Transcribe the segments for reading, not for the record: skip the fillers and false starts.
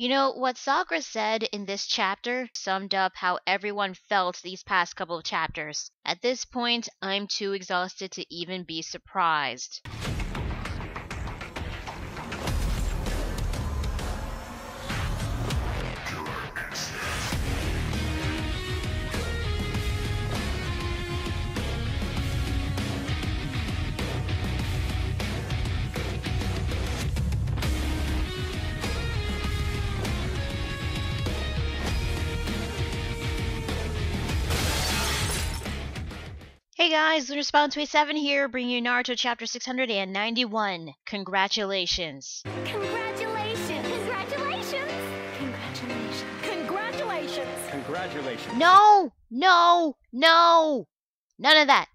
You know, what Sakura said in this chapter summed up how everyone felt these past couple of chapters. At this point, I'm too exhausted to even be surprised. Hey guys, LunaSpawn27 here, bringing you Naruto chapter 691. Congratulations. Congratulations! Congratulations! Congratulations! Congratulations! Congratulations. No! No! No! None of that.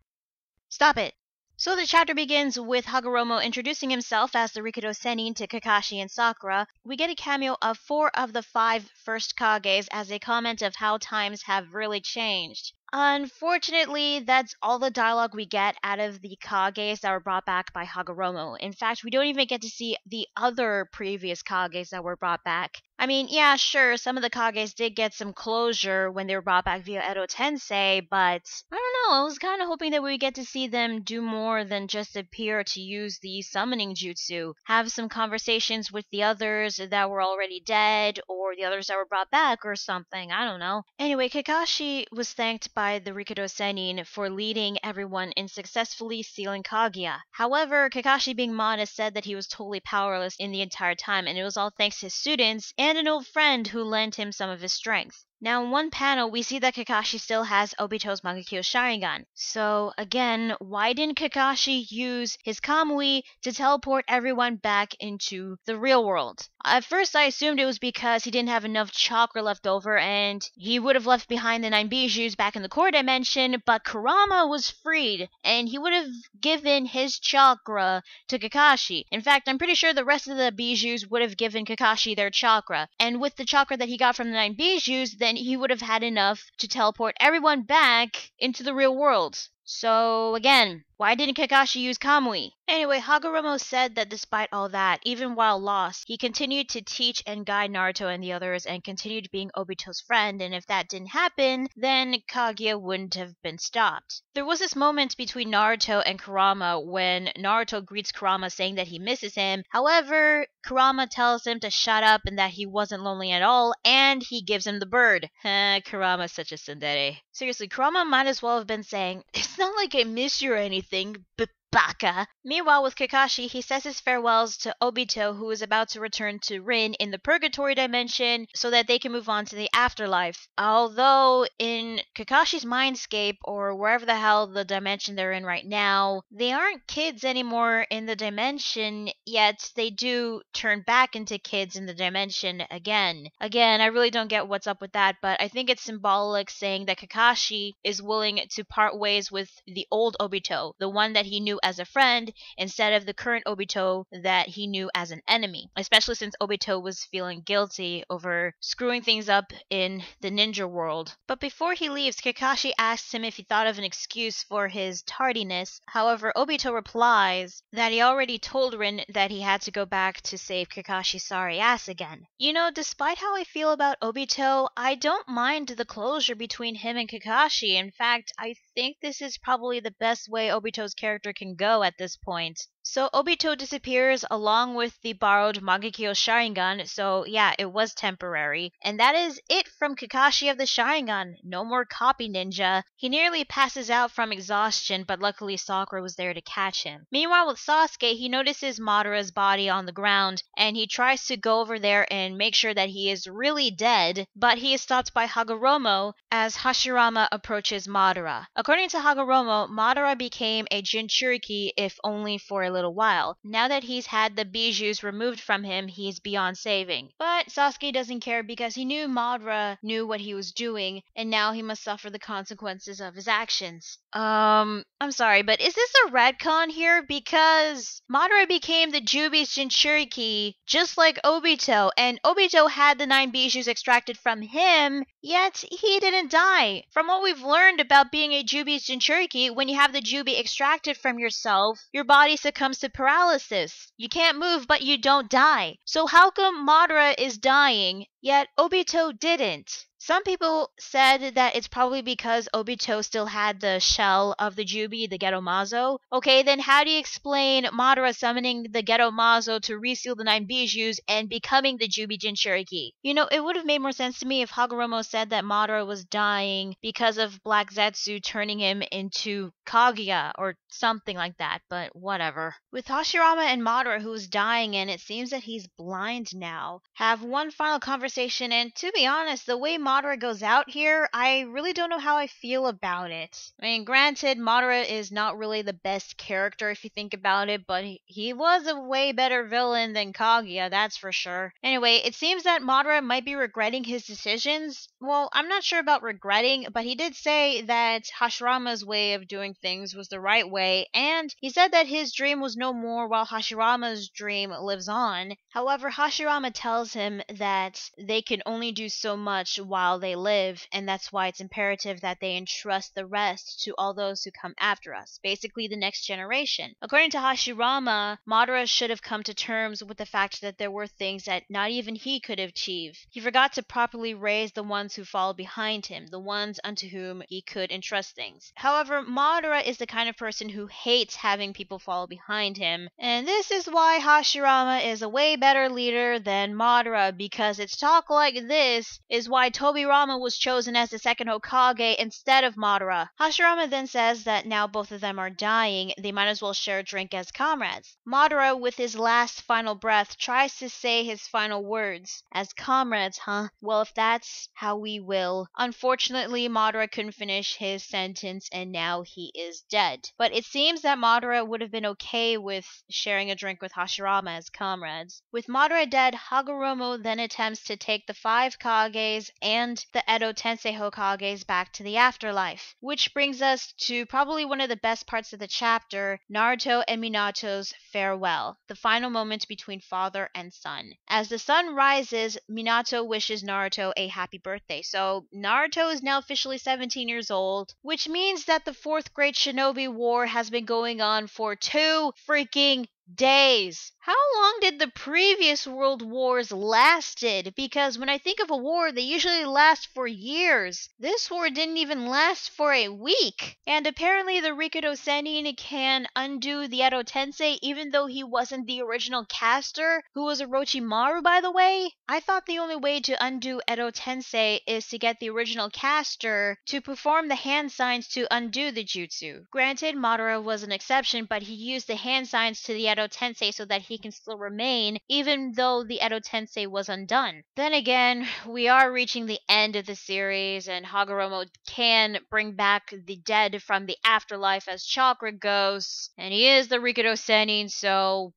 Stop it. So the chapter begins with Hagaromo introducing himself as the Rikudo Sennin to Kakashi and Sakura. We get a cameo of 4 of the 5 first Kages as a comment of how times have really changed. Unfortunately, that's all the dialogue we get out of the Kages that were brought back by Hagaromo. In fact, we don't even get to see the other previous Kages that were brought back. I mean, yeah, sure, some of the Kages did get some closure when they were brought back via Edo Tensei, but I don't know, I was kind of hoping that we would get to see them do more than just appear to use the summoning jutsu, have some conversations with the others that were already dead, or the others that were brought back, or something, I don't know. Anyway, Kakashi was thanked by the Rikudo Sennin for leading everyone in successfully sealing Kaguya. However, Kakashi being modest said that he was totally powerless in the entire time, and it was all thanks to his students and an old friend who lent him some of his strength. Now, in one panel, we see that Kakashi still has Obito's Mangekyo Sharingan. So, again, why didn't Kakashi use his Kamui to teleport everyone back into the real world? At first, I assumed it was because he didn't have enough chakra left over and he would have left behind the 9 bijous back in the core dimension, but Kurama was freed and he would have given his chakra to Kakashi. In fact, I'm pretty sure the rest of the bijous would have given Kakashi their chakra. And with the chakra that he got from the 9 bijous, then he would have had enough to teleport everyone back into the real world. So, again, why didn't Kakashi use Kamui? Anyway, Hagoromo said that despite all that, even while lost, he continued to teach and guide Naruto and the others and continued being Obito's friend, and if that didn't happen, then Kaguya wouldn't have been stopped. There was this moment between Naruto and Kurama when Naruto greets Kurama saying that he misses him. However, Kurama tells him to shut up and that he wasn't lonely at all, and he gives him the bird. Kurama's such a tsundere. Seriously, Kurama might as well have been saying, "It's not like I miss you or anything, but baka." Meanwhile, with Kakashi, he says his farewells to Obito, who is about to return to Rin in the Purgatory Dimension so that they can move on to the afterlife. Although, in Kakashi's mindscape, or wherever the hell the dimension they're in right now, they aren't kids anymore in the dimension, yet they do turn back into kids in the dimension again. Again, I really don't get what's up with that, but I think it's symbolic saying that Kakashi is willing to part ways with the old Obito, the one that he knew as a friend, instead of the current Obito that he knew as an enemy, especially since Obito was feeling guilty over screwing things up in the ninja world. But before he leaves, Kakashi asks him if he thought of an excuse for his tardiness. However, Obito replies that he already told Rin that he had to go back to save Kakashi's sorry ass again. You know, despite how I feel about Obito, I don't mind the closure between him and Kakashi. In fact, I think this is probably the best way Obito's character can go at this point. So Obito disappears along with the borrowed Mangekyo Sharingan, so yeah, it was temporary. And that is it from Kakashi of the Sharingan. No more copy ninja. He nearly passes out from exhaustion, but luckily Sakura was there to catch him. Meanwhile with Sasuke, he notices Madara's body on the ground, and he tries to go over there and make sure that he is really dead, but he is stopped by Hagaromo as Hashirama approaches Madara. According to Hagaromo, Madara became a Jinchuriki if only for a little while. Now that he's had the bijous removed from him, he's beyond saving. But Sasuke doesn't care because he knew Madara knew what he was doing, and now he must suffer the consequences of his actions. I'm sorry, but is this a retcon here? Because Madara became the Jubi's Jinchuriki just like Obito, and Obito had the 9 bijus extracted from him, yet he didn't die. From what we've learned about being a Jubi's Jinchuriki, when you have the Jubi extracted from yourself, your body succumbs to paralysis. You can't move, but you don't die. So how come Madara is dying, yet Obito didn't? Some people said that it's probably because Obito still had the shell of the Jubi, the Geromazo. Okay, then how do you explain Madara summoning the Geromazo to reseal the 9 bijus and becoming the Jubi Jinchuriki? You know, it would have made more sense to me if Hagaromo said that Madara was dying because of Black Zetsu turning him into Kaguya or something like that, but whatever. With Hashirama and Madara, who's dying and it seems that he's blind now, have one final conversation, and to be honest, the way Madara goes out here, I really don't know how I feel about it. I mean, granted, Madara is not really the best character if you think about it, but he was a way better villain than Kaguya, that's for sure. Anyway, it seems that Madara might be regretting his decisions. Well, I'm not sure about regretting, but he did say that Hashirama's way of doing things was the right way, and he said that his dream was no more while Hashirama's dream lives on. However, Hashirama tells him that they can only do so much while they live, and that's why it's imperative that they entrust the rest to all those who come after us, basically the next generation. According to Hashirama, Madara should have come to terms with the fact that there were things that not even he could achieve. He forgot to properly raise the ones who followed behind him, the ones unto whom he could entrust things. However, Madara is the kind of person who hates having people follow behind him, and this is why Hashirama is a way better leader than Madara, because it's talk like this is why Tobirama was chosen as the second Hokage instead of Madara. Hashirama then says that now both of them are dying, they might as well share a drink as comrades. Madara, with his last final breath, tries to say his final words. As comrades, huh? Well, if that's how we will. Unfortunately, Madara couldn't finish his sentence and now he is dead. But it seems that Madara would have been okay with sharing a drink with Hashirama as comrades. With Madara dead, Hagaromo then attempts to take the 5 Kages and the Edo Tensei Hokages back to the afterlife. Which brings us to probably one of the best parts of the chapter, Naruto and Minato's farewell, the final moment between father and son. As the sun rises, Minato wishes Naruto a happy birthday. So Naruto is now officially 17 years old, which means that the 4th Great Shinobi War has been going on for 2 freaking days. How long did the previous world wars lasted? Because when I think of a war, they usually last for years. This war didn't even last for a week. And apparently the Rikudo Sennin can undo the Edo Tensei even though he wasn't the original caster, who was Orochimaru, by the way. I thought the only way to undo Edo Tensei is to get the original caster to perform the hand signs to undo the jutsu. Granted, Madara was an exception, but he used the hand signs to the Edo Tensei so that he can still remain even though the Edo Tensei was undone. Then again, we are reaching the end of the series and Hagaromo can bring back the dead from the afterlife as chakra ghosts, and he is the Rikudo Sennin, so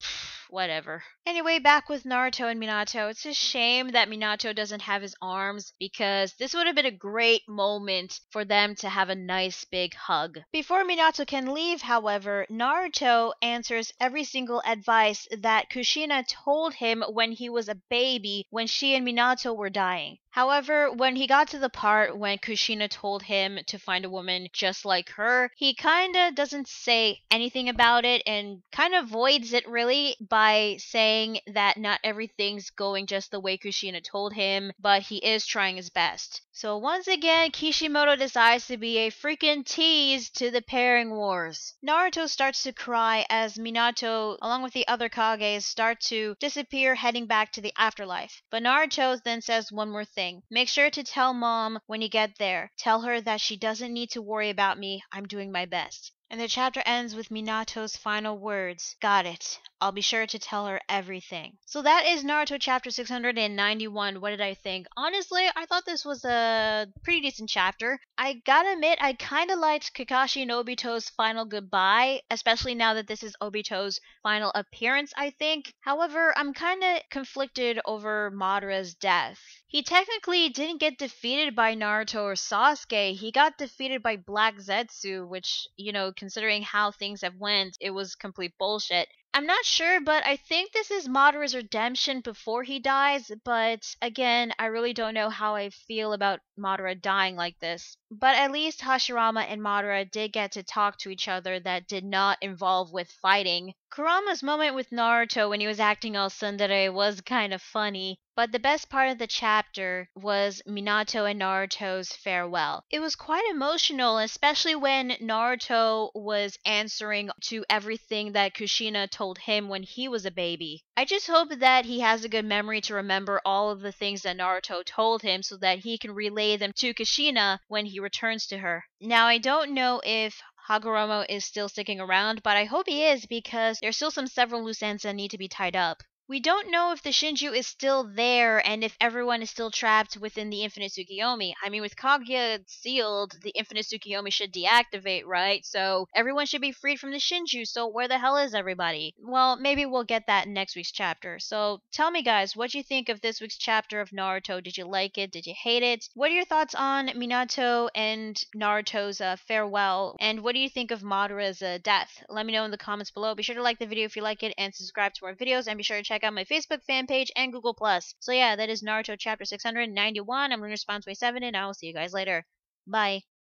whatever. Anyway, back with Naruto and Minato. It's a shame that Minato doesn't have his arms because this would have been a great moment for them to have a nice big hug. Before Minato can leave, however, Naruto answers every single advice that Kushina told him when he was a baby when she and Minato were dying. However, when he got to the part when Kushina told him to find a woman just like her, he kinda doesn't say anything about it and kind of avoids it really by saying that not everything's going just the way Kushina told him, but he is trying his best. So once again, Kishimoto decides to be a freaking tease to the pairing wars. Naruto starts to cry as Minato, along with the other Kages, start to disappear heading back to the afterlife. But Naruto then says one more thing. Make sure to tell mom when you get there. Tell her that she doesn't need to worry about me. I'm doing my best. And the chapter ends with Minato's final words. Got it. I'll be sure to tell her everything. So that is Naruto chapter 691. What did I think? Honestly, I thought this was a pretty decent chapter. I gotta admit, I kinda liked Kakashi and Obito's final goodbye, especially now that this is Obito's final appearance, I think. However, I'm kinda conflicted over Madara's death. He technically didn't get defeated by Naruto or Sasuke. He got defeated by Black Zetsu, which, considering how things have went, it was complete bullshit. I'm not sure, but I think this is Madara's redemption before he dies, but again, I really don't know how I feel about Madara dying like this. But at least Hashirama and Madara did get to talk to each other that did not involve with fighting. Kurama's moment with Naruto when he was acting all tsundere was kind of funny, but the best part of the chapter was Minato and Naruto's farewell. It was quite emotional, especially when Naruto was answering to everything that Kushina told him when he was a baby. I just hope that he has a good memory to remember all of the things that Naruto told him so that he can relay them to Kushina when he returns to her. Now, I don't know if Hagaromo is still sticking around, but I hope he is because there's still several loose ends that need to be tied up. We don't know if the Shinju is still there and if everyone is still trapped within the Infinite Tsukiyomi. I mean, with Kaguya sealed, the Infinite Tsukiyomi should deactivate, right? So everyone should be freed from the Shinju, so where the hell is everybody? Well, maybe we'll get that in next week's chapter. So tell me guys, what do you think of this week's chapter of Naruto? Did you like it? Did you hate it? What are your thoughts on Minato and Naruto's farewell? And what do you think of Madara's death? Let me know in the comments below. Be sure to like the video if you like it and subscribe to our videos, and be sure to check out my Facebook fan page and Google+. So yeah, that is Naruto chapter 691. I'm Lunar Spawn 27, and I will see you guys later. Bye.